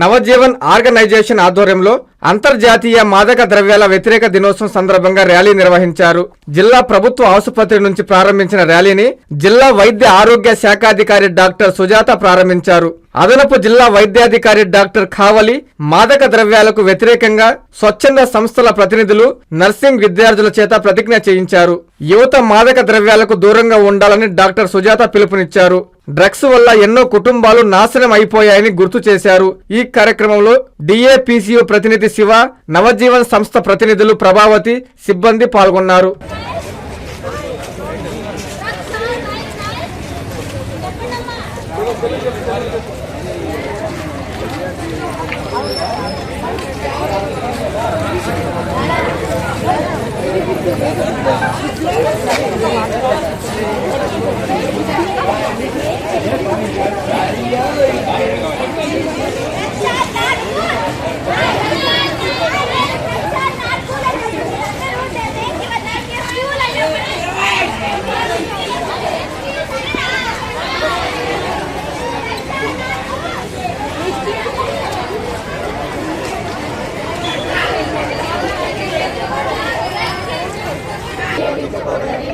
Navjivan organisation ఆధ్వర్యంలో అంతర్జాతీయ మాదక ద్రవ్యాల వ్యతిరేక దినోత్సవం సందర్భంగా ర్యాలీ నిర్వహించారు. జిల్లా ప్రభుత్వ ఆసుపత్రి నుంచి ప్రారంభించిన ర్యాలీని జిల్లా వైద్య ఆరోగ్య శాఖాధికారి డాక్టర్ సుజాత ప్రారంభించారు. అదనపు జిల్లా వైద్యాధికారి డాక్టర్ ఖావలి మాదక ద్రవ్యాలకు వ్యతిరేకంగా స్వచ్ఛంద సంస్థల ప్రతినిధులు, నర్సింగ్ విద్యార్థుల చేత ప్రతిజ్ఞ చేయించారు. యువత మాదక ద్రవ్యాలకు దూరంగా ఉండాలని డాక్టర్ సుజాత పిలుపునిచ్చారు. డ్రగ్స్ వల్ల ఎన్నో కుటుంబాలు నాశనం అయిపోయాయని గుర్తు చేశారు. ఈ కార్యక్రమంలో డిఏపిసియు ప్రతినిధి శివ, నవజీవన్ సంస్థ ప్రతినిధులు ప్రభావతి, సిబ్బంది పాల్గొన్నారు.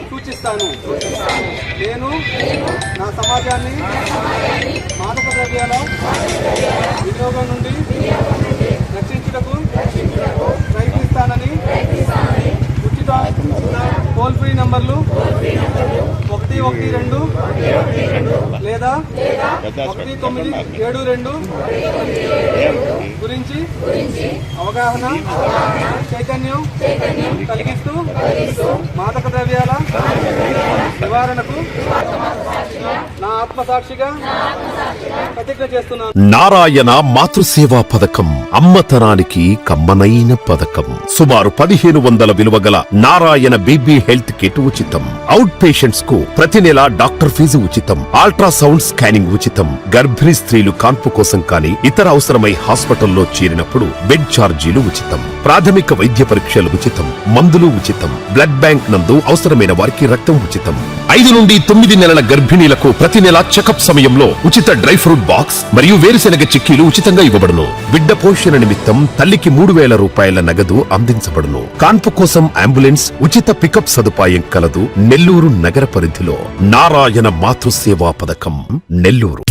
సూచిస్తాను. నేను నా సమాజాన్ని మాదక ద్రవ్యాల వినియోగం నుండి రక్షించుటకు ప్రయత్నిస్తానని ఉచిత టోల్ ఫ్రీ నంబర్లు 112 లేదా 1972 గురించి అవగాహన చైతన్యం కలిగిస్తూ మాదక ద్రవ్యాల నివారణకు నా ఆత్మసాక్షిగా ప్రతిజ్ఞ చేస్తున్నాను. నారాయణ మాతృసేవా పథకం అమ్మతనానికి కమ్మనైన పథకం. సుమారు 1500 విలువ గల నారాయణ బేబీ హెల్త్ కిట్ ఉచితం. అవుట్ పేషెంట్స్ కు ప్రతి నెల డాక్టర్ ఫీజు ఉచితం. అల్ట్రాసౌండ్ స్కానింగ్ ఉచితం. గర్భిణీ స్త్రీలు కాన్పు కోసం కానీ ఇతర అవసరమై హాస్పిటల్లో చేరినప్పుడు బెడ్ ఛార్జీలు ఉచితం. ప్రాథమిక వైద్య పరీక్షలు ఉచితం. మందులు ఉచితం. బ్లడ్ బ్యాంక్ నందు అవసరమైన వారికి రక్తం ఉచితం. 5 నుండి 9 నెలల గర్భిణీలకు ప్రతి నెల చెకప్ సమయంలో ఉచిత డ్రై ఫ్రూట్ బాక్స్ మరియు వేరుశెనగ చిక్కీలు ఉచితంగా ఇవ్వబడును. బిడ్డ పోషణ నిమిత్తం తల్లికి 3000 రూపాయల నగదు అందించబడును. కాన్పు కోసం అంబులెన్స్ ఉచిత పికప్ సదుపాయం కలదు. నెల్లూరు నగర పరిధిలో నారాయణ మాతృసేవా పథకం, నెల్లూరు.